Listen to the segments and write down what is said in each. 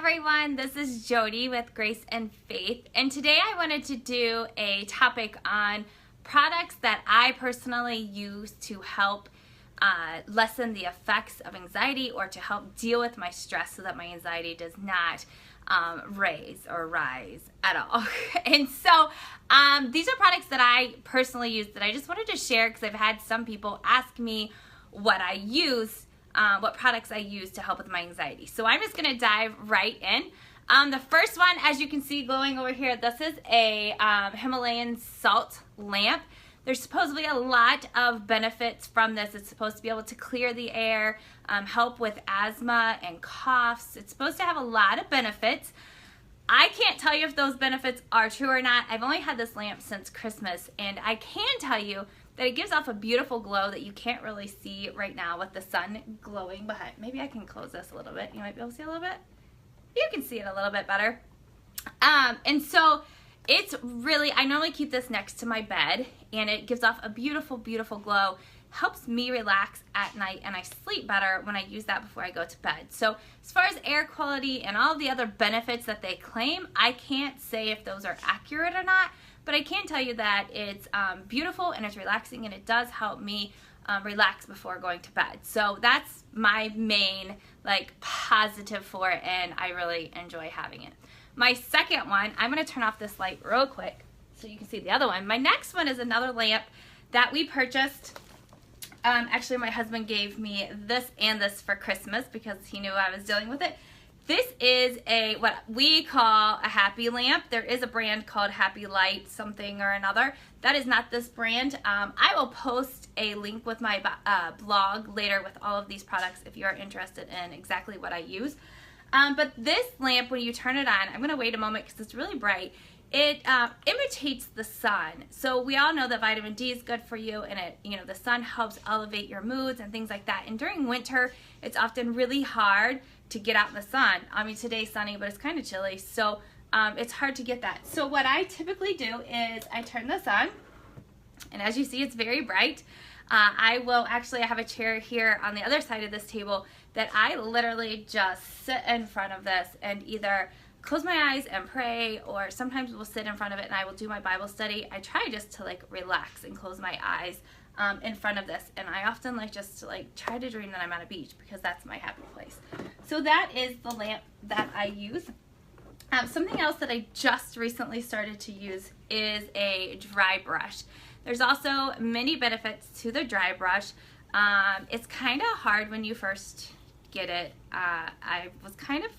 everyone, this is Jody with Grace and Faith, and today I wanted to do a topic on products that I personally use to help lessen the effects of anxiety or to help deal with my stress so that my anxiety does not rise at all. And so these are products that I personally use that I just wanted to share because I've had some people ask me what I use, what products I use to help with my anxiety. So I'm just going to dive right in. The first one, as you can see glowing over here, this is a Himalayan salt lamp. There's supposedly a lot of benefits from this. It's supposed to be able to clear the air, help with asthma and coughs. It's supposed to have a lot of benefits. I can't tell you if those benefits are true or not. I've only had this lamp since Christmas, and I can tell you that it gives off a beautiful glow that you can't really see right now with the sun glowing behind. Maybe I can close this a little bit. You might be able to see a little bit. You can see it a little bit better. And so it's really, I normally keep this next to my bed, and it gives off a beautiful, beautiful glow. Helps me relax at night, and I sleep better when I use that before I go to bed. So as far as air quality and all the other benefits that they claim, I can't say if those are accurate or not, but I can tell you that it's beautiful and it's relaxing, and it does help me relax before going to bed. So that's my main positive for it, and I really enjoy having it. My second one, I'm going to turn off this light real quick so you can see the other one. My next one is another lamp that we purchased. Actually, my husband gave me this and this for Christmas because he knew I was dealing with it. This is what we call a happy lamp. There is a brand called Happy Light something or another. That is not this brand. I will post a link with my blog later with all of these products if you are interested in exactly what I use. But this lamp, when you turn it on, I'm going to wait a moment because it's really bright. It imitates the sun. So we all know that vitamin D is good for you, and the sun helps elevate your moods and things like that. And during winter, it's often really hard to get out in the sun. I mean, today's sunny, but it's kind of chilly, so it's hard to get that. So what I typically do is I turn this on, and as you see, it's very bright. I have a chair here on the other side of this table that I literally just sit in front of this and either close my eyes and pray, or sometimes we'll sit in front of it and I will do my Bible study. I try just to relax and close my eyes in front of this, and I often try to dream that I'm at a beach because that's my happy place. So that is the lamp that I use. Something else that I just recently started to use is a dry brush. There's also many benefits to the dry brush. It's kind of hard when you first get it. I was kind of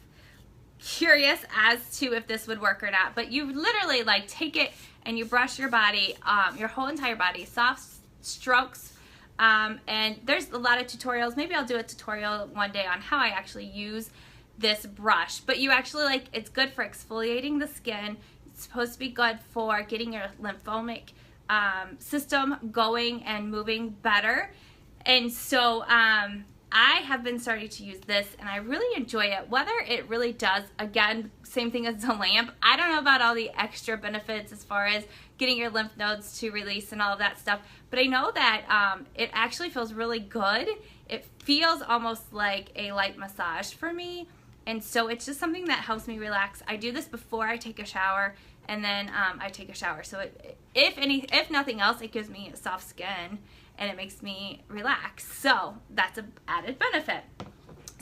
curious as to if this would work or not, but you literally take it and you brush your body, your whole entire body, soft strokes, and there's a lot of tutorials. Maybe I'll do a tutorial one day on how I actually use this brush, but you actually it's good for exfoliating the skin. It's supposed to be good for getting your lymphatic system going and moving better. And so I have been starting to use this, and I really enjoy it. Whether it really does, again, same thing as the lamp, I don't know about all the extra benefits as far as getting your lymph nodes to release and all of that stuff, but I know that it actually feels really good. It feels almost like a light massage for me, and so it's just something that helps me relax. I do this before I take a shower, and then I take a shower. So if nothing else, it gives me a soft skin, and it makes me relax. So that's an added benefit.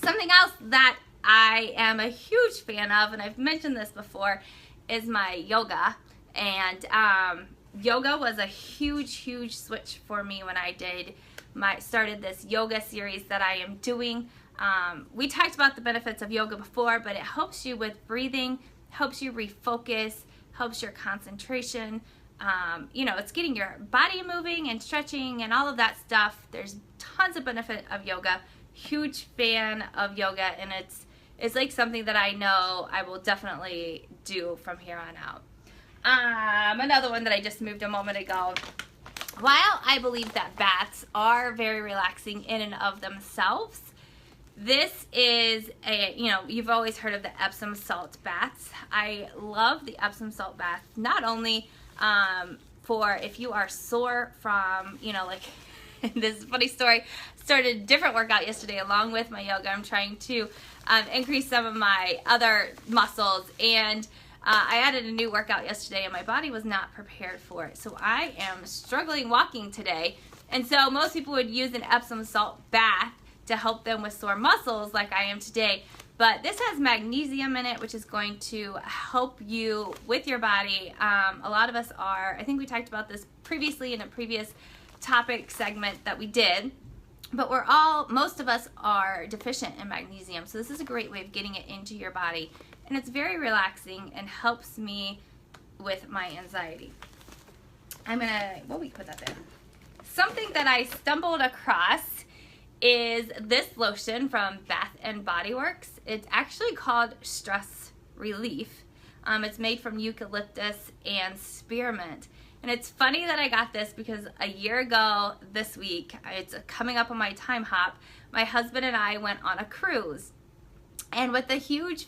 Something else that I am a huge fan of, and I've mentioned this before, is my yoga. And yoga was a huge, huge switch for me when I started this yoga series that I am doing. We talked about the benefits of yoga before, but it helps you with breathing, helps you refocus, helps your concentration. It's getting your body moving and stretching and all of that stuff. There's tons of benefit of yoga. Huge fan of yoga, and it's something that I know I will definitely do from here on out. Another one that I just moved a moment ago. While I believe that baths are very relaxing in and of themselves, this is you've always heard of the Epsom salt baths. I love the Epsom salt bath, not only for if you are sore from, this is a funny story. Started a different workout yesterday along with my yoga. I'm trying to increase some of my other muscles. And I added a new workout yesterday and my body was not prepared for it. So I am struggling walking today. And so most people would use an Epsom salt bath to help them with sore muscles like I am today. But this has magnesium in it, which is going to help you with your body. A lot of us are, I think we talked about this previously in a previous topic segment that we did, but most of us are deficient in magnesium. So this is a great way of getting it into your body. And it's very relaxing and helps me with my anxiety. We put that there. Something that I stumbled across is this lotion from Bath and Body Works. It's actually called Stress Relief. It's made from eucalyptus and spearmint. And it's funny that I got this because a year ago this week, it's coming up on my time hop, my husband and I went on a cruise. And with the huge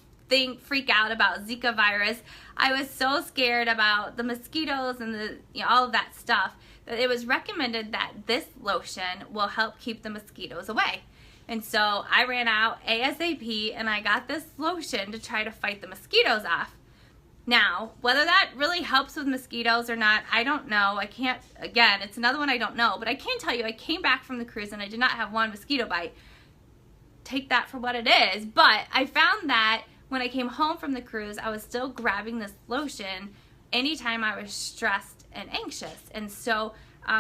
freak out about Zika virus, I was so scared about the mosquitoes and all of that stuff that it was recommended that this lotion will help keep the mosquitoes away. And so I ran out ASAP and I got this lotion to try to fight the mosquitoes off. Now, whether that really helps with mosquitoes or not, I don't know. Again, it's another one I don't know, but I can tell you I came back from the cruise and I did not have one mosquito bite. Take that for what it is. But I found that when I came home from the cruise, I was still grabbing this lotion anytime I was stressed and anxious. And so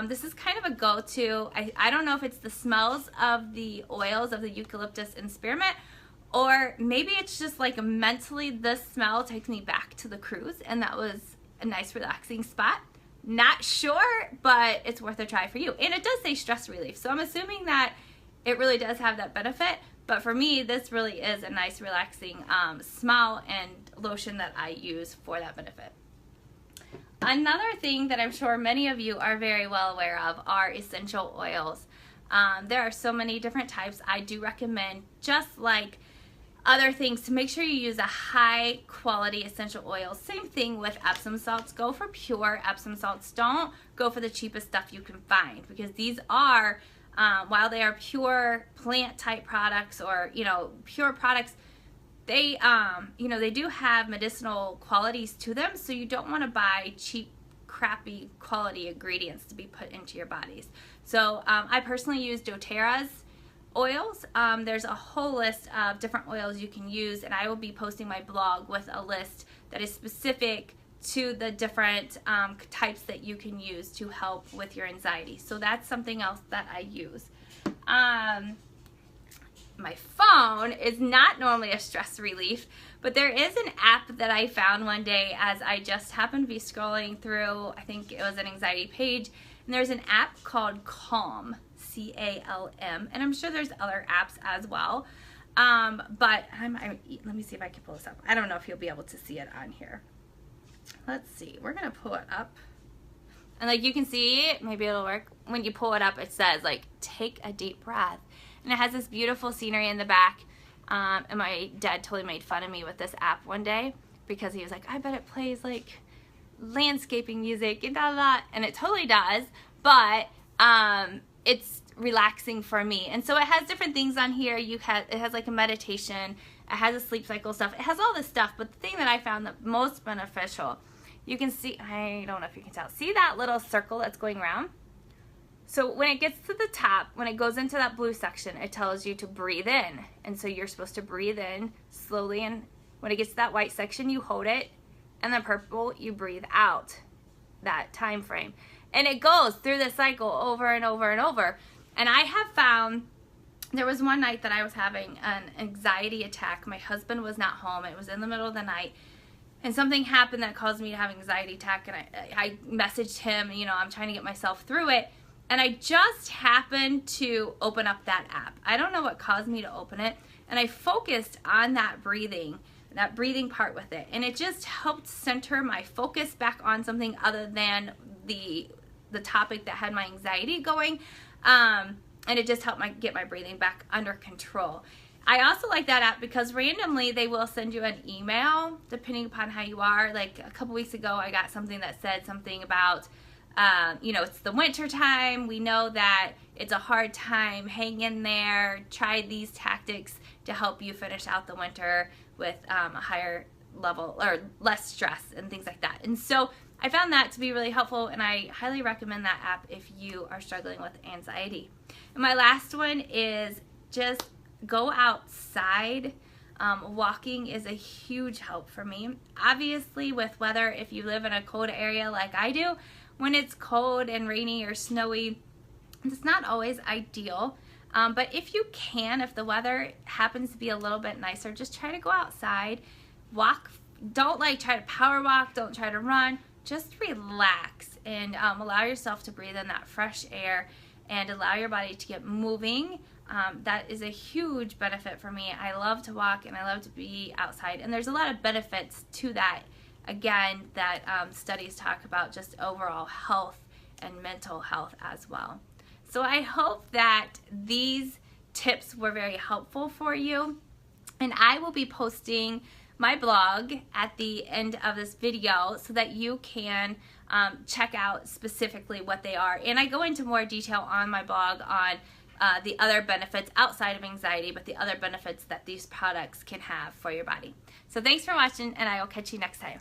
this is kind of a go-to. I don't know if it's the smells of the oils of the eucalyptus and spearmint, or maybe it's just like mentally this smell takes me back to the cruise and that was a nice relaxing spot. Not sure, but it's worth a try for you. And it does say stress relief, so I'm assuming that it really does have that benefit. But for me, this really is a nice relaxing smell and lotion that I use for that benefit. Another thing that I'm sure many of you are very well aware of are essential oils. There are so many different types. I do recommend, just like other things, to make sure you use a high quality essential oil. Same thing with Epsom salts. Go for pure Epsom salts. Don't go for the cheapest stuff you can find, because these are, while they are pure plant type products or pure products, they they do have medicinal qualities to them, so you don't want to buy cheap, crappy quality ingredients to be put into your bodies. So I personally use doTERRA's oils. There's a whole list of different oils you can use, and I will be posting my blog with a list that is specific to the different types that you can use to help with your anxiety. So that's something else that I use. My phone is not normally a stress relief, but there is an app that I found one day as I just happened to be scrolling through, I think it was an anxiety page, and there's an app called Calm, C-A-L-M, and I'm sure there's other apps as well, but let me see if I can pull this up. I don't know if you'll be able to see it on here. Let's see, we're gonna pull it up, and like you can see, maybe it'll work. When you pull it up, it says like, take a deep breath. And it has this beautiful scenery in the back. And my dad totally made fun of me with this app one day because he was like, I bet it plays like landscaping music and da da. And it totally does, but it's relaxing for me. And so it has different things on here. It has like a meditation. It has a sleep cycle stuff. It has all this stuff. But the thing that I found the most beneficial, you can see, I don't know if you can tell. See that little circle that's going around? So when it gets to the top, when it goes into that blue section, it tells you to breathe in. And so you're supposed to breathe in slowly, and when it gets to that white section, you hold it, and the purple, you breathe out that time frame. And it goes through the cycle over and over and over. And I have found, there was one night that I was having an anxiety attack. My husband was not home. It was in the middle of the night. And something happened that caused me to have an anxiety attack. And I messaged him, I'm trying to get myself through it. And I just happened to open up that app. I don't know what caused me to open it. And I focused on that breathing part with it. And it just helped center my focus back on something other than the topic that had my anxiety going. And it just helped get my breathing back under control. I also like that app because randomly they will send you an email depending upon how you are. Like a couple weeks ago, I got something that said something about It's the winter time. We know that it's a hard time. Hang in there. Try these tactics to help you finish out the winter with a higher level or less stress and things like that. And so I found that to be really helpful, and I highly recommend that app if you are struggling with anxiety. And my last one is just go outside. Walking is a huge help for me. Obviously, with weather, if you live in a cold area like I do, when it's cold and rainy or snowy, it's not always ideal. But if you can, if the weather happens to be a little bit nicer, just try to go outside, walk. Don't try to power walk, don't try to run. Just relax and allow yourself to breathe in that fresh air and allow your body to get moving. That is a huge benefit for me. I love to walk and I love to be outside, and there's a lot of benefits to that, again, that studies talk about just overall health and mental health as well. So I hope that these tips were very helpful for you, and I will be posting my blog at the end of this video so that you can check out specifically what they are. And I go into more detail on my blog on the other benefits outside of anxiety, but the other benefits that these products can have for your body. So thanks for watching, and I will catch you next time.